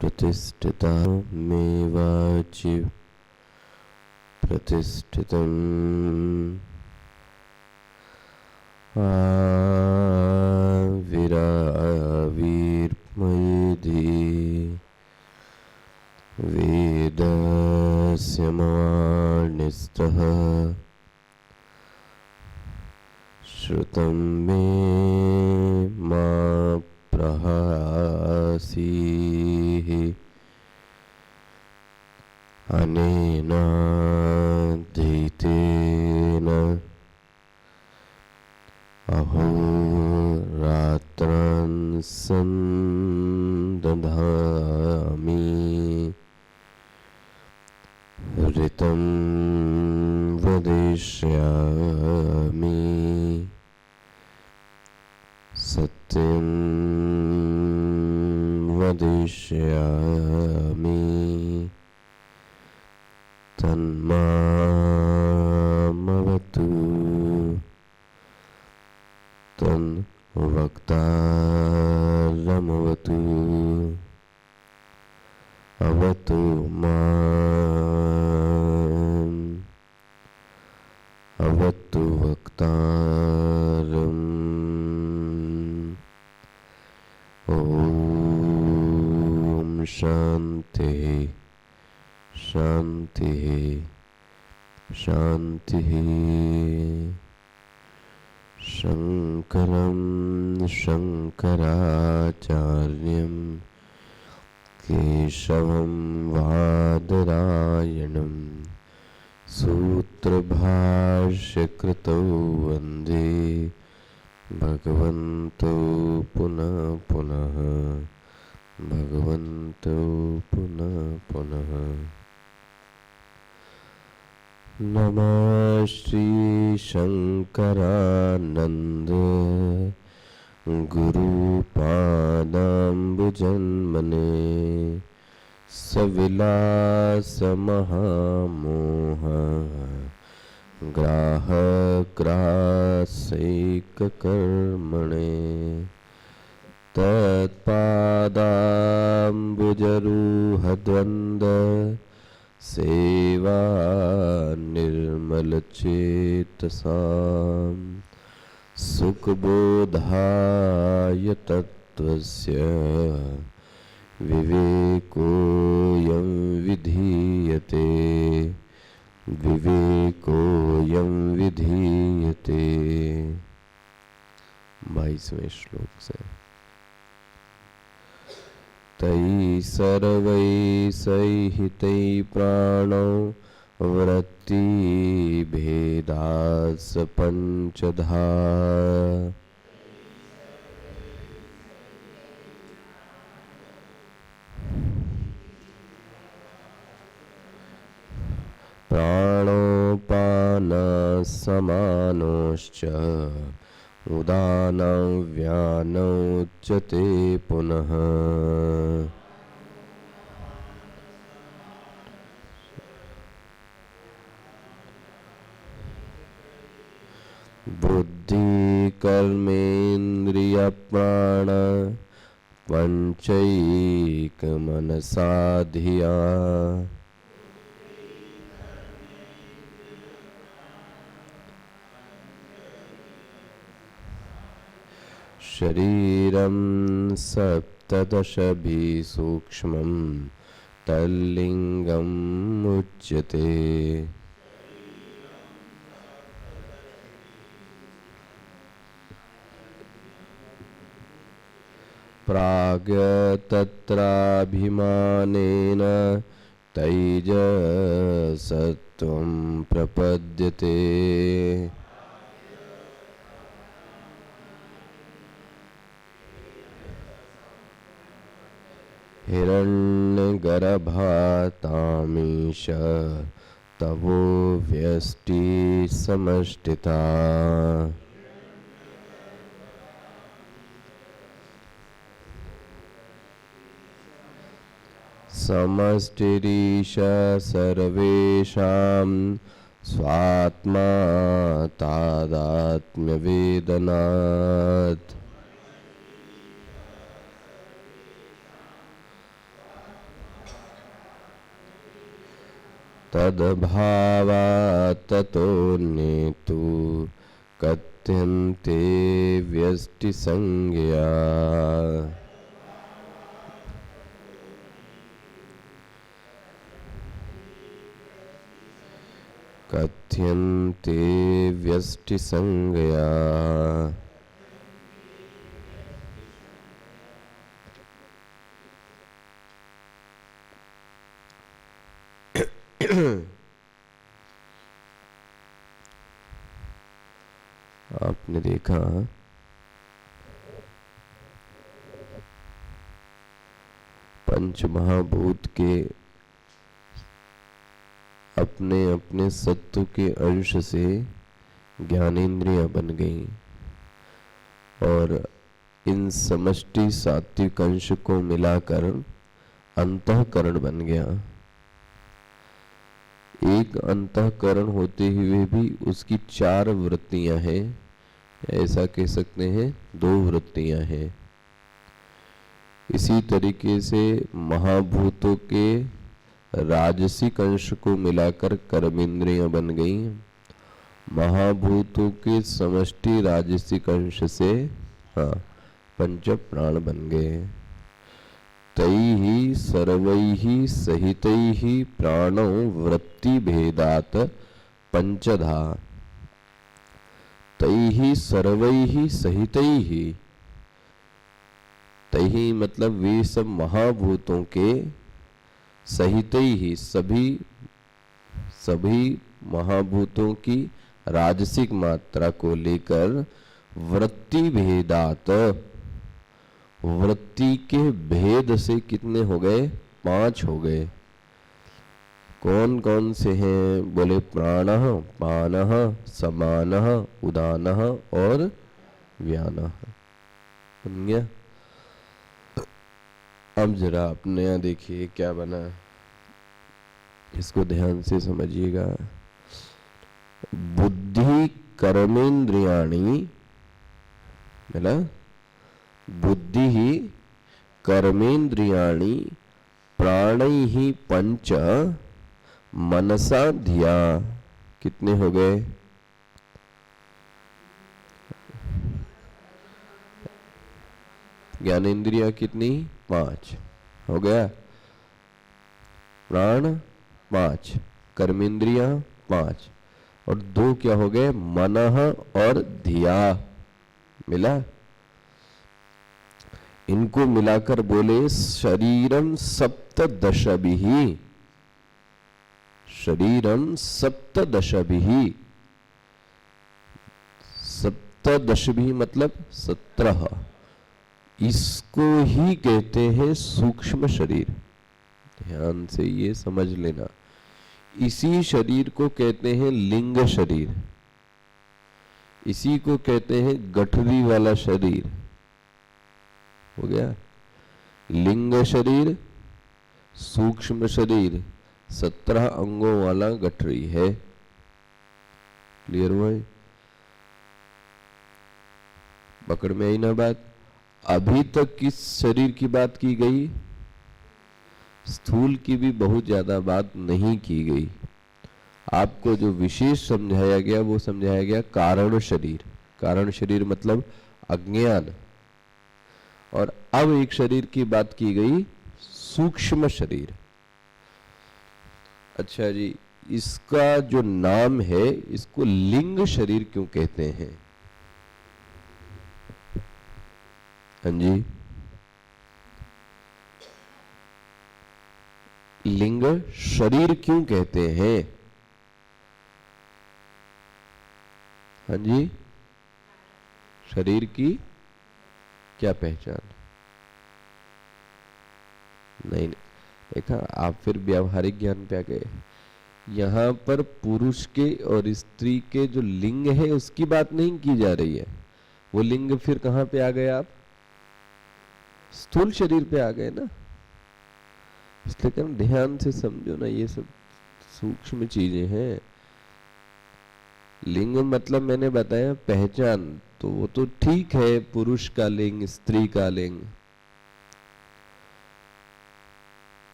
प्रतिष्ठिता मे वाचि प्रतिष्ठितम् आविराविर्मयिधि वेदस्य मानिस्तः श्रुतं मे मा प्रहासीः अनेनाधीतेन अहोरात्रान् सन्दधामि ऋतं वदिष्यामि सत्यं वदिष्यामि तन्मामवतु तन्वक्तारमवतु अवतु माम् अवतु वक्तारम् ॐ शान्तिः शान्तिः शान्तिः। शङ्करं शङ्कराचार्यं केशवं बादरायणं सूत्रभाष्यकृतौ वन्दे भगवन्तौ पुनः पुनः भगवन्तौ पुनः पुनः। नमः श्री शंकरानंद गुरुपादाम्बुजन्मने सविलास महामोह ग्राहग्रासैककर्मणे तत्पादाम्बुजरूहद्वन्द्व सेवा निर्मलचेतसां सुखबोधाय तत्त्वस्य विवेकोऽयं विधीयते विवेकोऽयं विधीयते। 22वें श्लोक से तै सर्वै सहितै प्राणौ वृत्ति भेदास पंचधा प्राणोपान समानोश्च उदानं व्यानौ उच्यते पुनः। बुद्धि कर्मेन्द्रिय प्राण पंचैक मनसा धिया शरीरं सप्तदशभि सूक्ष्मं तल्लिंगम् उच्यते। प्राग्तत्राभिमानेन तैजसत्वं प्रपद्यते। प्रभातामीश तवो व्यष्टि समष्टिता। समष्टिरीश सर्वेषां स्वात्मा तादात्म्यवेदनात्। तद्भावात् ततोऽन्येतु कथ्यन्ते व्यष्टिसंज्ञया। कथ्यन्ते व्यष्टिसंज्ञया। आपने देखा पंच महाभूत के अपने अपने सत्व के अंश से ज्ञानेंद्रियां बन गई और इन समष्टि सात्विक अंश को मिलाकर अंतःकरण बन गया। एक अंतःकरण होते हुए भी उसकी 4 वृत्तियां हैं, ऐसा कह सकते हैं 2 वृत्तियां हैं। इसी तरीके से महाभूतों के राजसिक अंश को मिलाकर कर्मेंद्रियां बन गई। महाभूतों के समष्टि राजसिक अंश से पंच प्राण बन गए। तैहि सर्वैहि सहितैहि प्राणो वृत्ति भेदात पंचधा। तैहि सर्वैहि सहितैहि, तैहि मतलब वे सब महाभूतों के सहितैहि सभी महाभूतों की राजसिक मात्रा को लेकर वृत्ति भेदात, वृत्ति के भेद से कितने हो गए? 5 हो गए। कौन कौन से हैं? बोले प्राणः, पानः, समानः, उदानः और व्यानः। अब जरा अपने यहाँ देखिए क्या बना, इसको ध्यान से समझिएगा। बुद्धि कर्मेंद्रियाणि, बोला बुद्धि ही कर्मेंद्रियाणि प्राणैः पंच मनसा धिया। कितने हो गए? ज्ञानेंद्रिया कितनी? 5 हो गया। प्राण 5, कर्मेंद्रिया 5 और 2 क्या हो गए? मनः और धिया। मिला? इनको मिलाकर बोले शरीरम सप्तदशभिः, शरीरम सप्तदशभिः। सप्तदशभिः मतलब 17। इसको ही कहते हैं सूक्ष्म शरीर। ध्यान से ये समझ लेना। इसी शरीर को कहते हैं लिंग शरीर, इसी को कहते हैं गठरी वाला शरीर। हो गया? लिंग शरीर, सूक्ष्म शरीर, 17 अंगों वाला गठरी है। क्लियर हुआ? पकड़ में आई ना बात? अभी तक किस शरीर की बात की गई? स्थूल की भी बहुत ज्यादा बात नहीं की गई। आपको जो विशेष समझाया गया वो समझाया गया कारण शरीर। कारण शरीर मतलब अज्ञान। और अब एक शरीर की बात की गई, सूक्ष्म शरीर। अच्छा जी, इसका जो नाम है इसको लिंग शरीर क्यों कहते हैं? हाँ जी, लिंग शरीर क्यों कहते हैं? हाँ जी, शरीर की क्या पहचान? नहीं, देखा, आप फिर व्यावहारिक ज्ञान पे आ गए। यहाँ पर पुरुष के और स्त्री के जो लिंग है उसकी बात नहीं की जा रही है। वो लिंग फिर कहाँ पे आ गए आप? स्थूल शरीर पे आ गए ना। इसलिए कम ध्यान से समझो ना, ये सब सूक्ष्म चीजें हैं। लिंग मतलब मैंने बताया पहचान, तो वो तो ठीक है, पुरुष का लिंग, स्त्री का लिंग।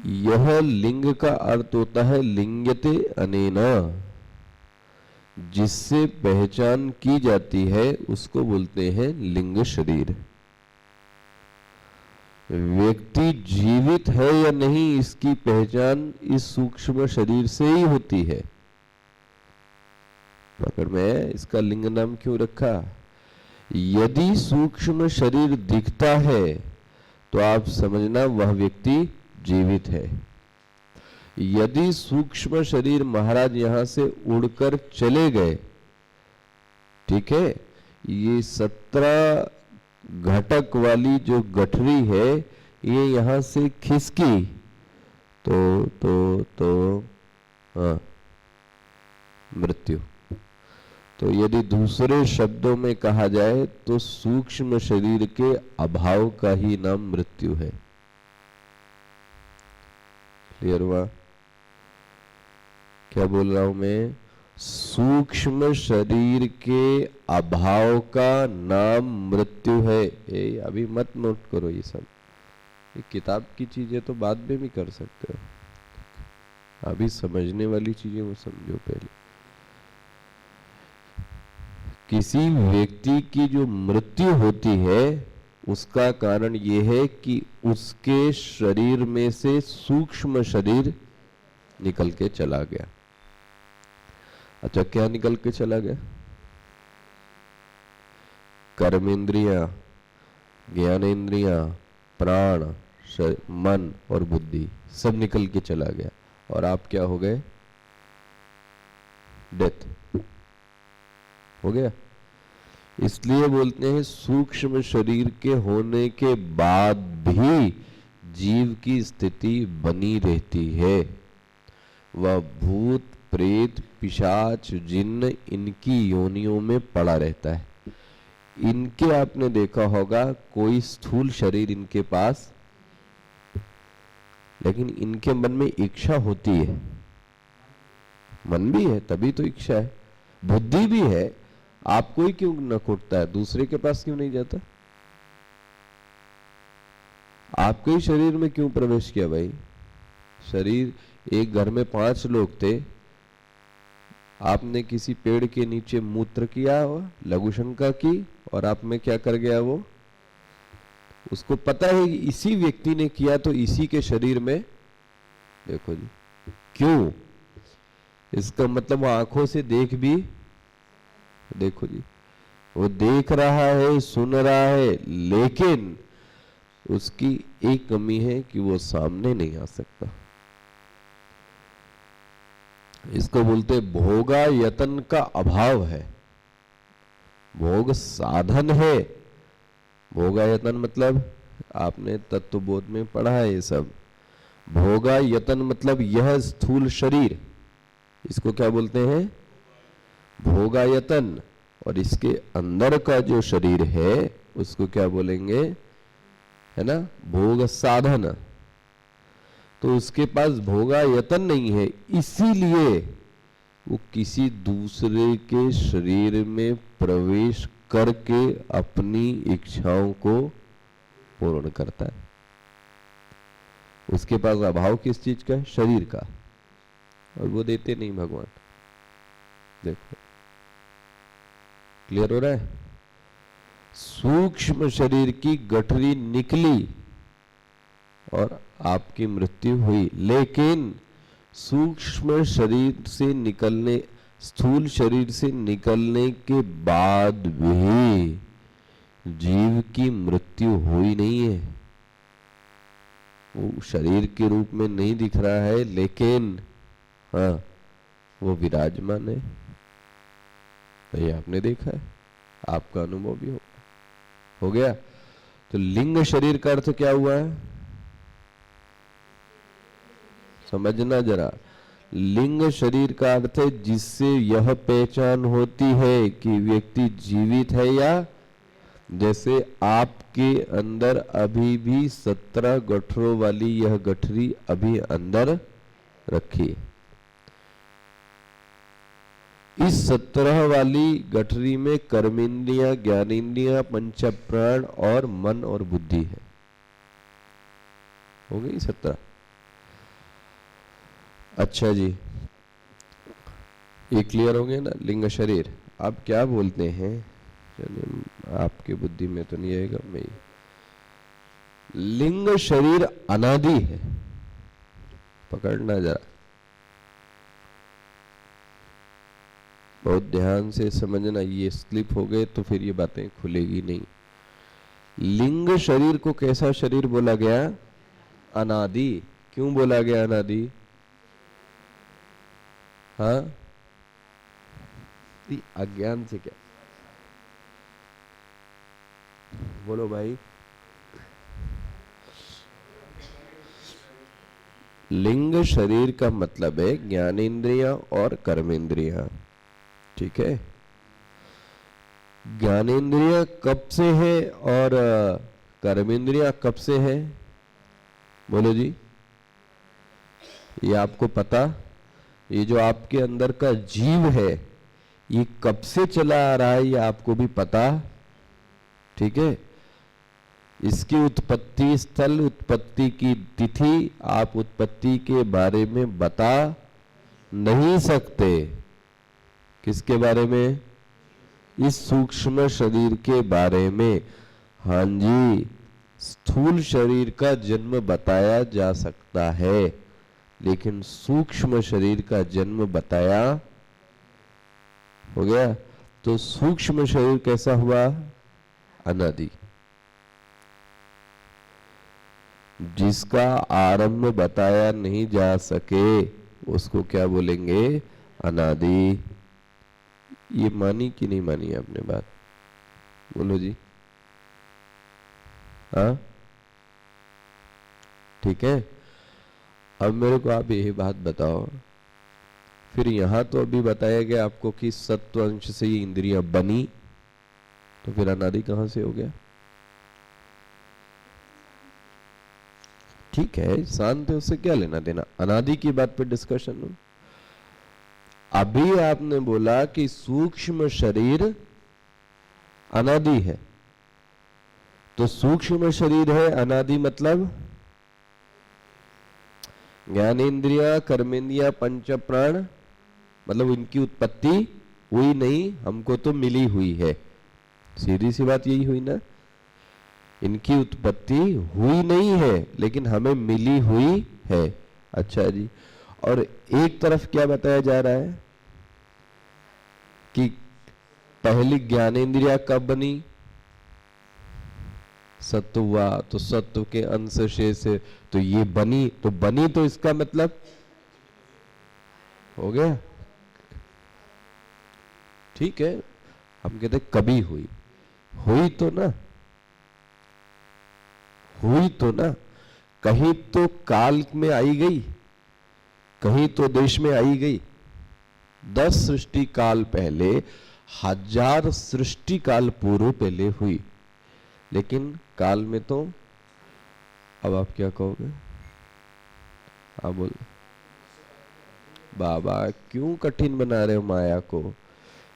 यह लिंग का अर्थ होता है लिंगते अनेना, जिससे पहचान की जाती है उसको बोलते हैं लिंग शरीर। व्यक्ति जीवित है या नहीं इसकी पहचान इस सूक्ष्म शरीर से ही होती है। पकड़ में, इसका लिंग नाम क्यों रखा? यदि सूक्ष्म शरीर दिखता है तो आप समझना वह व्यक्ति जीवित है। यदि सूक्ष्म शरीर महाराज यहां से उड़कर चले गए, ठीक है, ये 17 घटक वाली जो गठरी है ये यहां से खिसकी तो हाँ, मृत्यु। तो यदि दूसरे शब्दों में कहा जाए तो सूक्ष्म शरीर के अभाव का ही नाम मृत्यु है। क्लियर हुआ? क्या बोल रहा हूं मैं? सूक्ष्म शरीर के अभाव का नाम मृत्यु है। ये अभी मत नोट करो, ये सब ये किताब की चीजें तो बाद में भी कर सकते हो, अभी समझने वाली चीजें वो समझो पहले। किसी व्यक्ति की जो मृत्यु होती है उसका कारण ये है कि उसके शरीर में से सूक्ष्म शरीर निकल के चला गया। अच्छा, क्या निकल के चला गया? कर्मेंद्रियां, ज्ञानेंद्रियां, प्राण, मन और बुद्धि सब निकल के चला गया और आप क्या हो गए? डेथ हो गया। इसलिए बोलते हैं सूक्ष्म शरीर के होने के बाद भी जीव की स्थिति बनी रहती है। वह भूत, प्रेत, पिशाच, जिन्न इनकी योनियों में पड़ा रहता है। इनके आपने देखा होगा कोई स्थूल शरीर इनके पास, लेकिन इनके मन में इच्छा होती है। मन भी है तभी तो इच्छा है, बुद्धि भी है। आपको ही क्यों न खुटता है? दूसरे के पास क्यों नहीं जाता? आपके ही शरीर में क्यों प्रवेश किया भाई? शरीर, एक घर में 5 लोग थे, आपने किसी पेड़ के नीचे मूत्र किया हुआ, लघु शंका की, और आप में क्या कर गया वो? उसको पता है कि इसी व्यक्ति ने किया, तो इसी के शरीर में देखो जी। क्यों? इसका मतलब वो आंखों से देख भी, देखो जी, वो देख रहा है, सुन रहा है, लेकिन उसकी एक कमी है कि वो सामने नहीं आ सकता। इसको बोलते भोगा यतन का अभाव है। भोग साधन है, भोगा यतन मतलब आपने तत्वबोध में पढ़ा है ये सब। भोगा यतन मतलब यह स्थूल शरीर, इसको क्या बोलते हैं? भोगायतन। और इसके अंदर का जो शरीर है उसको क्या बोलेंगे? है ना, भोग साधन। तो उसके पास भोगायतन नहीं है, इसीलिए वो किसी दूसरे के शरीर में प्रवेश करके अपनी इच्छाओं को पूर्ण करता है। उसके पास अभाव किस चीज का है? शरीर का, और वो देते नहीं भगवान। देखो, क्लियर हो रहा है? सूक्ष्म शरीर की गठरी निकली और आपकी मृत्यु हुई, लेकिन सूक्ष्म शरीर से निकलने, स्थूल शरीर से निकलने के बाद भी जीव की मृत्यु हुई नहीं है। वो शरीर के रूप में नहीं दिख रहा है, लेकिन हाँ, वो विराजमान है। ये आपने देखा है, आपका अनुभव भी हो गया। तो लिंग शरीर का अर्थ क्या हुआ है? समझना जरा, लिंग शरीर का अर्थ है जिससे यह पहचान होती है कि व्यक्ति जीवित है या, जैसे आपके अंदर अभी भी 17 गठरों वाली यह गठरी अभी अंदर रखी है। इस 17 वाली गठरी में कर्मेंद्रियां, ज्ञानेंद्रियां, पंचप्राण और मन और बुद्धि है। हो गई 17। अच्छा जी, ये क्लियर हो गया ना लिंग शरीर। आप क्या बोलते हैं, चलिए आपकी बुद्धि में तो नहीं आएगा, मैं लिंग शरीर अनादि है, पकड़ना जरा, बहुत ध्यान से समझना, ये स्लिप हो गए तो फिर ये बातें खुलेगी नहीं। लिंग शरीर को कैसा शरीर बोला गया, अनादि। क्यों बोला गया अनादि, हाँ, अज्ञान से क्या, बोलो भाई। लिंग शरीर का मतलब है ज्ञानेंद्रियां और कर्मेंद्रियां, ठीक है। ज्ञानेंद्रियां कब से है और कर्मेंद्रियां कब से है, बोलो जी। ये आपको पता, ये जो आपके अंदर का जीव है ये कब से चला आ रहा है, ये आपको भी पता, ठीक है। इसकी उत्पत्ति स्थल, उत्पत्ति की तिथि आप उत्पत्ति के बारे में बता नहीं सकते। किसके बारे में, इस सूक्ष्म शरीर के बारे में। हाँ जी, स्थूल शरीर का जन्म बताया जा सकता है लेकिन सूक्ष्म शरीर का जन्म बताया, हो गया। तो सूक्ष्म शरीर कैसा हुआ, अनादि। जिसका आरंभ बताया नहीं जा सके उसको क्या बोलेंगे, अनादि। ये मानी कि नहीं मानी आपने बात, बोलो जी। हाँ ठीक है। अब मेरे को आप यही बात बताओ, फिर यहां तो अभी बताया गया आपको कि सत्व अंश से ये इंद्रियां बनी, तो फिर अनादि कहां से हो गया। ठीक है, शांत है, उससे क्या लेना देना, अनादि की बात पे डिस्कशन हो। अभी आपने बोला कि सूक्ष्म शरीर अनादि है, तो सूक्ष्म शरीर है अनादि मतलब ज्ञानेंद्रिया, कर्मेंद्रिया, पंच प्राण, मतलब इनकी उत्पत्ति हुई नहीं, हमको तो मिली हुई है। सीधी सी बात यही हुई ना, इनकी उत्पत्ति हुई नहीं है लेकिन हमें मिली हुई है। अच्छा जी, और एक तरफ क्या बताया जा रहा है कि पहली ज्ञानेंद्रिया कब बनी, सत्व हुआ, तो सत्व के अंश शेष है, तो ये बनी, तो बनी तो इसका मतलब हो गया, ठीक है। हम कहते कभी हुई, हुई तो ना, हुई तो ना, कहीं तो काल में आई गई, कहीं तो देश में आई गई। 10 सृष्टि काल पहले, 1000 सृष्टि काल पूर्व पहले हुई, लेकिन काल में तो, अब आप क्या कहोगे, हाँ बोल। बाबा क्यों कठिन बना रहे हो माया को,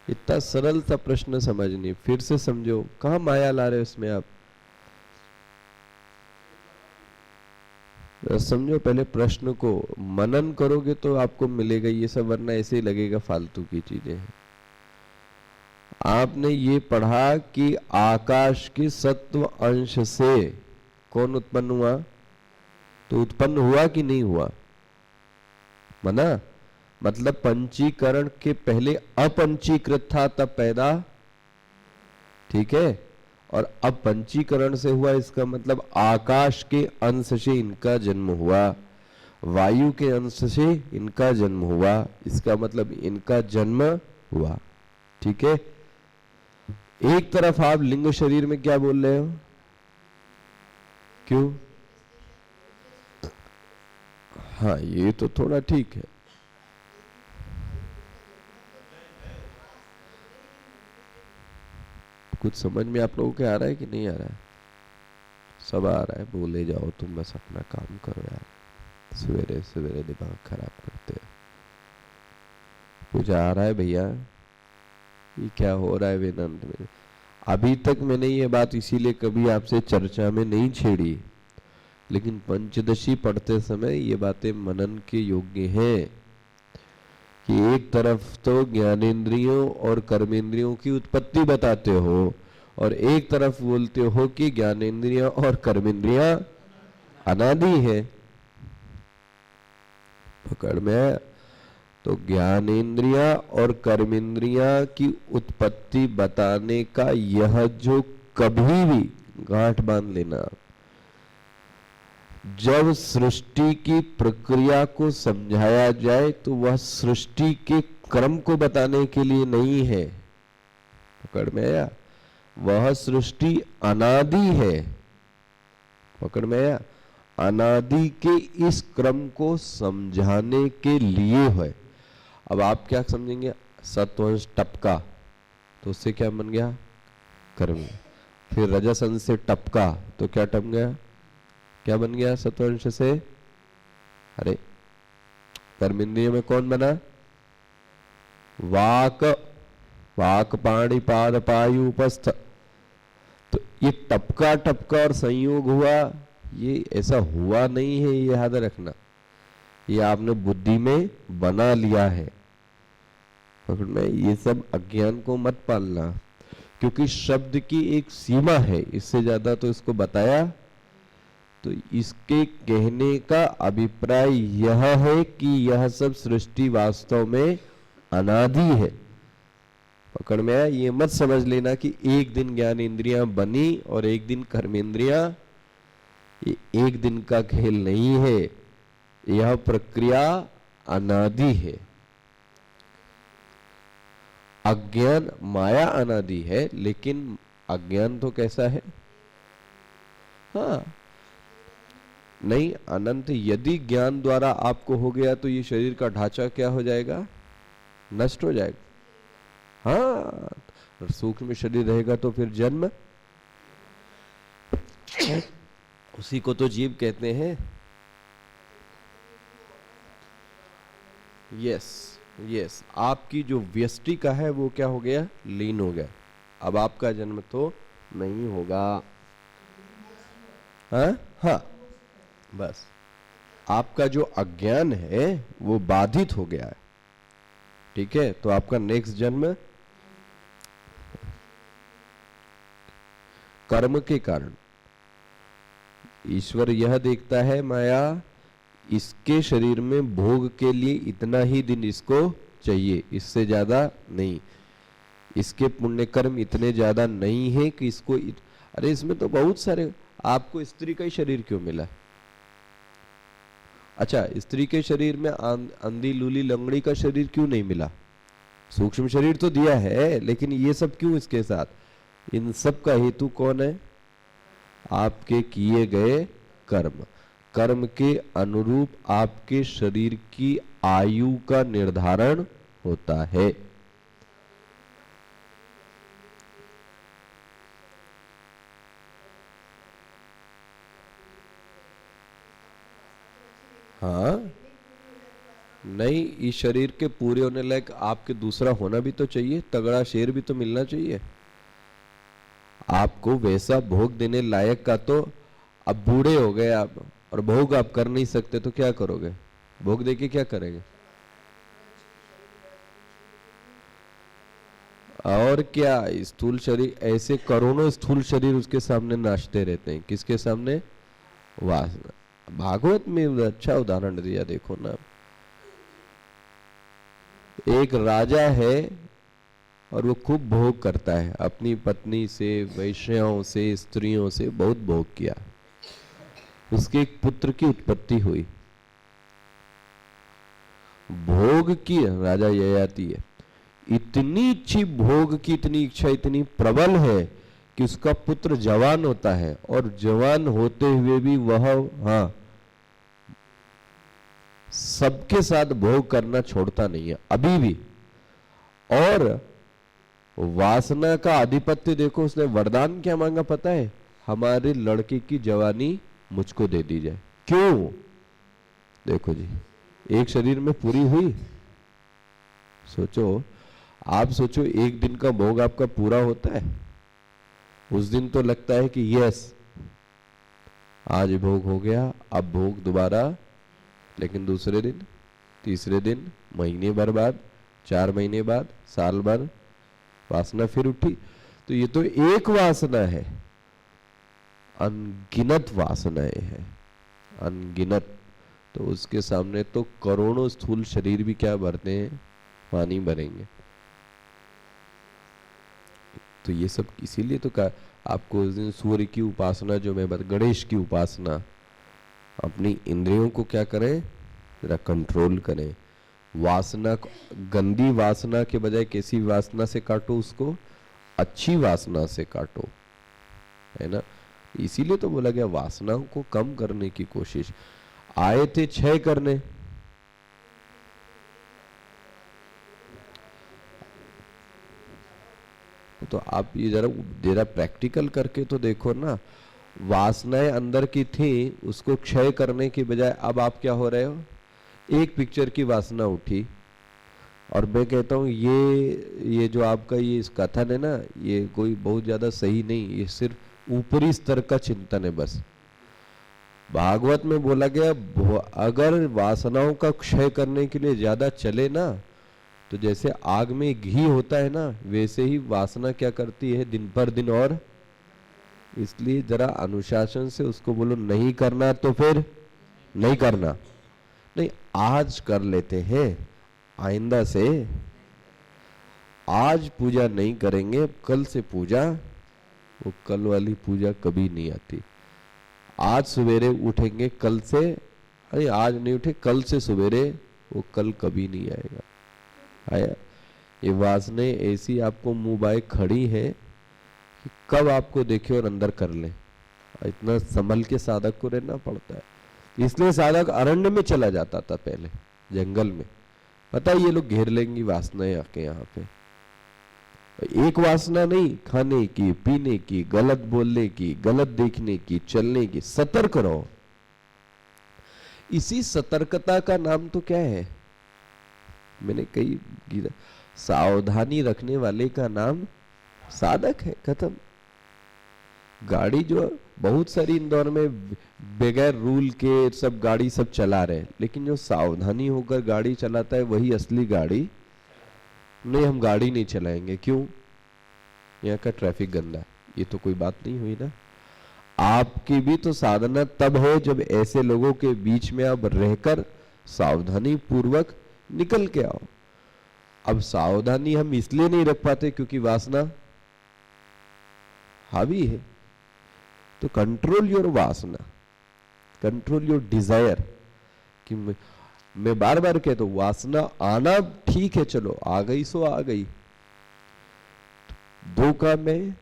इतना सरल सा प्रश्न समझनी, फिर से समझो, कहां माया ला रहे हो इसमें आप, समझो पहले प्रश्न को, मनन करोगे तो आपको मिलेगा ये सब, वरना ऐसे ही लगेगा फालतू की चीजें हैं। आपने ये पढ़ा कि आकाश के सत्व अंश से कौन उत्पन्न हुआ, तो उत्पन्न हुआ कि नहीं हुआ, मना, मतलब पंचीकरण के पहले अपंचीकृत था तब पैदा, ठीक है। और अब पंचीकरण से हुआ, इसका मतलब आकाश के अंश से इनका जन्म हुआ, वायु के अंश से इनका जन्म हुआ, इसका मतलब इनका जन्म हुआ, ठीक है। एक तरफ आप लिंग शरीर में क्या बोल रहे हो, क्यों, हाँ, ये तो थोड़ा ठीक है। कुछ समझ में आप लोगों के आ रहा है कि नहीं आ रहा है? सब आ रहा है, बोले जाओ, तुम बस अपना काम करो यार, सवेरे सवेरे दिमाग खराब करते हो। कुछ आ रहा है भैया? ये क्या हो रहा है वेदांत में? अभी तक मैंने ये बात इसीलिए कभी आपसे चर्चा में नहीं छेड़ी, लेकिन पंचदशी पढ़ते समय ये बातें मनन के योग्य हैं कि एक तरफ तो ज्ञानेंद्रियों और कर्मेंद्रियों की उत्पत्ति बताते हो और एक तरफ बोलते हो कि ज्ञानेंद्रियां और कर्मेंद्रियां अनादि है। पकड़ में आया? तो ज्ञानेंद्रियां और कर्मेंद्रियां की उत्पत्ति बताने का यह जो कभी भी गांठ बांध लेना, जब सृष्टि की प्रक्रिया को समझाया जाए तो वह सृष्टि के क्रम को बताने के लिए नहीं है। पकड़ में आया? वह सृष्टि अनादि है। पकड़ में आया? अनादि के इस क्रम को समझाने के लिए है। अब आप क्या समझेंगे? सत्वंश टपका तो उससे क्या बन गया? कर्म। फिर रजस से टपका तो क्या टप गया? क्या बन गया सत्वंश से? अरे कर्मेंद्रिय में कौन बना? वाक। वाक पाणी पाद पायु उपस्थ। तो ये टपका टपका और संयोग हुआ, ये ऐसा हुआ नहीं है, ये याद रखना। ये आपने बुद्धि में बना लिया है। पकड़ में? ये सब अज्ञान को मत पालना, क्योंकि शब्द की एक सीमा है, इससे ज्यादा तो इसको बताया। तो इसके कहने का अभिप्राय यह है कि यह सब सृष्टि वास्तव में अनादि है। पकड़ में आया? ये मत समझ लेना कि एक दिन ज्ञानेंद्रियां बनी और एक दिन कर्मेंद्रियां, ये एक दिन का खेल नहीं है, यह प्रक्रिया अनादि है। अज्ञान माया अनादि है, लेकिन अज्ञान तो कैसा है? हाँ, नहीं, अनंत यदि ज्ञान द्वारा आपको हो गया तो ये शरीर का ढांचा क्या हो जाएगा? नष्ट हो जाएगा। हाँ, सूक्ष्म शरीर रहेगा तो फिर जन्म, उसी को तो जीव कहते हैं। यस यस, आपकी जो व्यष्टि का है वो क्या हो गया? लीन हो गया। अब आपका जन्म तो नहीं होगा। हाँ, बस आपका जो अज्ञान है वो बाधित हो गया है। ठीक है, तो आपका नेक्स्ट जन्म कर्म के कारण, ईश्वर यह देखता है माया इसके शरीर में भोग के लिए इतना ही दिन इसको चाहिए, इससे ज्यादा नहीं। इसके पुण्य कर्म इतने ज्यादा नहीं है कि इसको अरे इसमें तो बहुत सारे, आपको स्त्री का ही शरीर क्यों मिला? अच्छा, स्त्री के शरीर में अंधी लूली लंगड़ी का शरीर क्यों नहीं मिला? सूक्ष्म शरीर तो दिया है, लेकिन ये सब क्यों इसके साथ? इन सब का हेतु कौन है? आपके किए गए कर्म। कर्म के अनुरूप आपके शरीर की आयु का निर्धारण होता है। हाँ, नहीं, इस शरीर के पूरे होने लायक आपके दूसरा होना भी तो चाहिए, तगड़ा शेर भी तो मिलना चाहिए आपको, वैसा भोग देने लायक का। तो अब बूढ़े हो गए आप और भोग आप कर नहीं सकते तो क्या करोगे? भोग देके क्या करेंगे? और क्या, स्थूल शरीर, ऐसे करोड़ों स्थूल शरीर उसके सामने नाचते रहते हैं। किसके सामने? वासना। भागवत में अच्छा उदाहरण दिया, देखो ना, एक राजा है और वो खूब भोग करता है, अपनी पत्नी से, वैश्याओं से, स्त्रियों से बहुत भोग किया। उसके एक पुत्र की उत्पत्ति हुई। भोग की, राजा ययाति है, इतनी अच्छी भोग की, इतनी इच्छा इतनी प्रबल है कि उसका पुत्र जवान होता है और जवान होते हुए भी वह, हाँ, सबके साथ भोग करना छोड़ता नहीं है अभी भी। और वासना का आधिपत्य देखो, उसने वरदान क्या मांगा पता है? हमारे लड़के की जवानी मुझको दे दी जाए। क्यों? देखो जी, एक शरीर में पूरी हुई। सोचो, आप सोचो, एक दिन का भोग आपका पूरा होता है, उस दिन तो लगता है कि यस आज भोग हो गया, अब भोग दोबारा। लेकिन दूसरे दिन, तीसरे दिन, महीने भर बाद, 4 महीने बाद, साल भर वासना फिर उठी। तो ये तो एक वासना है, अनगिनत वासनाएं हैं, अनगिनत। तो उसके सामने तो करोड़ों स्थूल शरीर भी क्या भरते हैं? पानी भरेंगे। तो ये सब इसीलिए तो कहा आपको उस दिन सूर्य की उपासना, जो मैं गणेश की उपासना, अपनी इंद्रियों को क्या करें? जरा कंट्रोल करें। वासना, गंदी वासना के बजाय कैसी वासना से काटो उसको? अच्छी वासना से काटो, है ना। इसीलिए तो बोला गया वासनाओं को कम करने की कोशिश। आए थे 6 करने, तो आप ये जरा प्रैक्टिकल करके तो देखो ना। वासनाएं अंदर की थी, उसको क्षय करने की बजाय अब आप क्या हो रहे हो? एक पिक्चर की वासना उठी, और मैं कहता हूँ ये जो आपका ये इस कथन है ना, ये कोई बहुत ज्यादा सही नहीं, ये सिर्फ ऊपरी स्तर का चिंतन है बस। भागवत में बोला गया अगर वासनाओं का क्षय करने के लिए ज्यादा चले ना, तो जैसे आग में घी होता है ना, वैसे ही वासना क्या करती है दिन पर दिन। और इसलिए जरा अनुशासन से उसको बोलो नहीं करना, तो फिर नहीं करना। नहीं, आज कर लेते हैं, आइंदा से आज पूजा नहीं करेंगे, कल से पूजा, वो कल वाली पूजा कभी नहीं आती। आज सवेरे उठेंगे, कल से, अरे आज नहीं उठे, कल से सवेरे, वो कल कभी नहीं आएगा। आया? ये वासनाएं ऐसी आपको मुंह बाए खड़ी है कि कब आपको देखे और अंदर कर ले। इतना संभल के साधक को रहना पड़ता है। इसलिए साधक अरण्य में चला जाता था पहले, जंगल में। पता है ये लोग घेर लेंगी वासनाएं आके यहाँ पे। एक वासना नहीं, खाने की, पीने की, गलत बोलने की, गलत देखने की, चलने की। सतर्क रहो। इसी सतर्कता का नाम तो क्या है? मैंने कई, सावधानी रखने वाले का नाम साधक है। खत्म। गाड़ी जो बहुत सारी इंदौर में बगैर रूल के सब गाड़ी सब चला रहे, लेकिन जो सावधानी होकर गाड़ी चलाता है वही असली गाड़ी। नहीं, हम गाड़ी नहीं चलाएंगे, क्यों? यहाँ का ट्रैफिक गंदा है। ये तो कोई बात नहीं हुई ना। आपकी भी तो साधना तब है जब ऐसे लोगों के बीच में आप रहकर सावधानी पूर्वक निकल के आओ। अब सावधानी हम इसलिए नहीं रख पाते क्योंकि वासना हावी है। तो कंट्रोल योर वासना, कंट्रोल योर डिजायर। कि मैं बार बार कहता हूं, वासना आना ठीक है, चलो आ गई सो आ गई। दो काम में,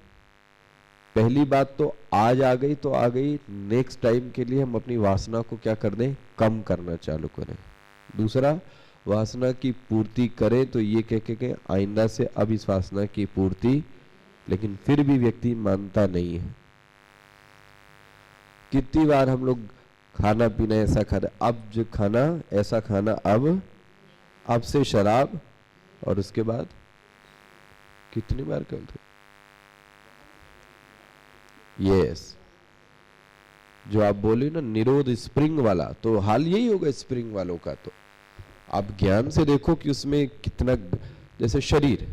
पहली बात तो आज आ गई तो आ गई, नेक्स्ट टाइम के लिए हम अपनी वासना को क्या कर दें? कम करना चालू करें। दूसरा, वासना की पूर्ति करें तो ये कह के आइंदा से अब इस वासना की पूर्ति, लेकिन फिर भी व्यक्ति मानता नहीं है। कितनी बार हम लोग खाना पीना ऐसा खाना, अब जो खाना ऐसा खाना, अब से शराब, और उसके बाद कितनी बार करते? यस, जो आप बोले ना निरोध स्प्रिंग वाला, तो हाल यही होगा स्प्रिंग वालों का। तो आप ज्ञान से देखो कि उसमें कितना, जैसे शरीर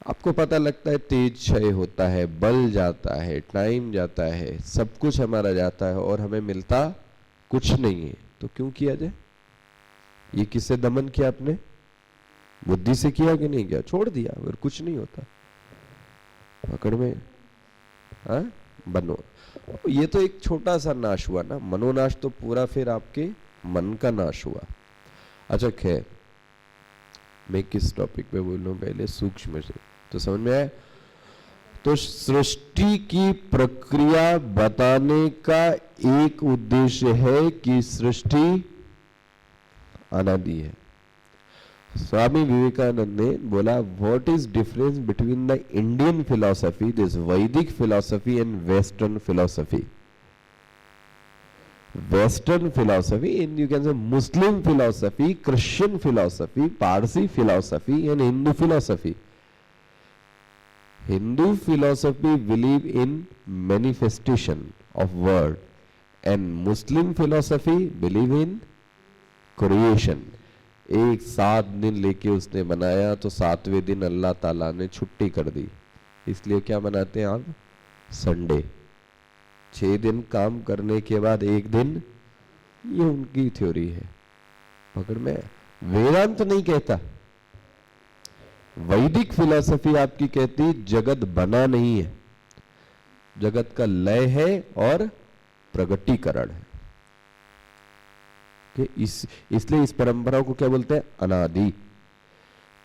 आपको पता लगता है तेज क्षय होता है, बल जाता है, टाइम जाता है, सब कुछ हमारा जाता है, और हमें मिलता कुछ नहीं है। तो क्यों किया जाए? ये किससे दमन किया आपने? बुद्धि से किया कि नहीं किया? छोड़ दिया, और कुछ नहीं होता। पकड़ में बनो। ये तो एक छोटा सा नाश हुआ ना, मनोनाश तो पूरा फिर आपके मन का नाश हुआ। अच्छा खैर, मैं किस टॉपिक पे बोल रहा हूं पहले? सूक्ष्म से तो समझ में आया। तो सृष्टि की प्रक्रिया बताने का एक उद्देश्य है कि सृष्टि अनादि है। स्वामी विवेकानंद ने बोला, what is difference between the Indian philosophy, this Vedic philosophy and western philosophy? Western philosophy, and you can say Muslim philosophy, Christian philosophy, Parsi philosophy, and Hindu philosophy. Hindu philosophy believe in manifestation of word, and Muslim philosophy believe in creation. एक 7 दिन लेके उसने बनाया तो 7वें दिन अल्लाह ताला ने छुट्टी कर दी, इसलिए क्या मनाते हैं आप? संडे। 6 दिन काम करने के बाद एक दिन, ये उनकी थ्योरी है, पकड़ में। वेदांत नहीं कहता, वैदिक फिलॉसफी आपकी कहती जगत बना नहीं है, जगत का लय है और प्रगटीकरण है। कि इसलिए इस परंपरा को क्या बोलते हैं? अनादि।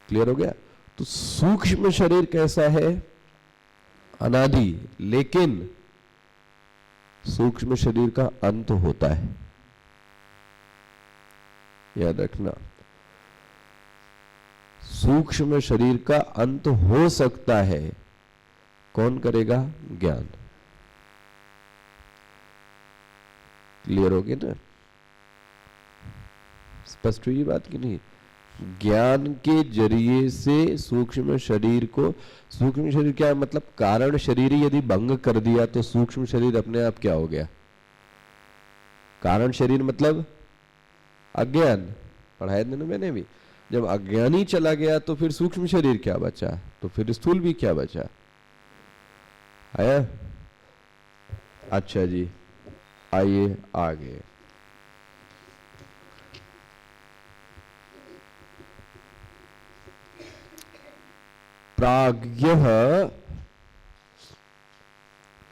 क्लियर हो गया? तो सूक्ष्म शरीर कैसा है? अनादि, लेकिन सूक्ष्म शरीर का अंत होता है, याद रखना। सूक्ष्म शरीर का अंत हो सकता है, कौन करेगा? ज्ञान। क्लियर हो गया ना? स्पष्ट हुई बात कि नहीं? ज्ञान के जरिए से सूक्ष्म शरीर को, सूक्ष्म शरीर क्या मतलब? कारण शरीर यदि भंग कर दिया तो सूक्ष्म शरीर अपने आप क्या हो गया? कारण शरीर मतलब अज्ञान। पढ़ाया था ना मैंने भी, जब अज्ञानी चला गया तो फिर सूक्ष्म शरीर क्या बचा? तो फिर स्थूल भी क्या बचा? आया? अच्छा जी, आइए आगे। प्राज्ञः,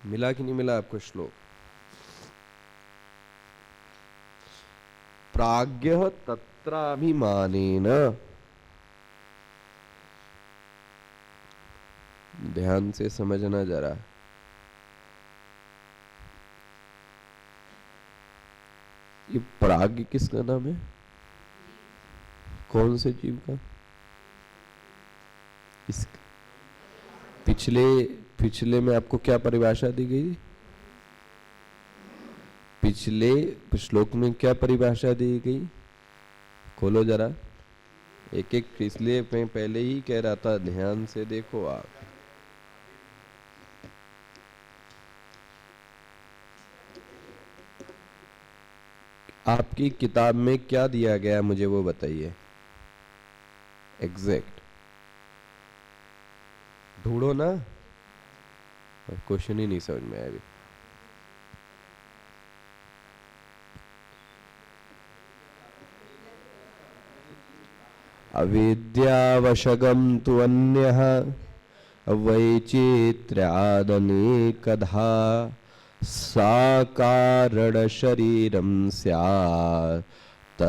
मिला कि नहीं मिला आपको श्लोक? प्राज्ञः तत्राभिमानेन, ध्यान से समझना जरा। ये प्राज्ञ किसका नाम है? कौन से जीव का? इस पिछले में आपको क्या परिभाषा दी गई? पिछले श्लोक में क्या परिभाषा दी गई? खोलो जरा, एक एक। पिछले में पहले ही कह रहा था, ध्यान से देखो आप। आपकी किताब में क्या दिया गया मुझे वो बताइए, एग्जैक्ट ढूंढो ना, क्वेश्चन ही नहीं समझ में आया अभी। अविद्यावशगम तु अन्यः वैचित्र्यादनेकधा साकारण शरीरं स्यात्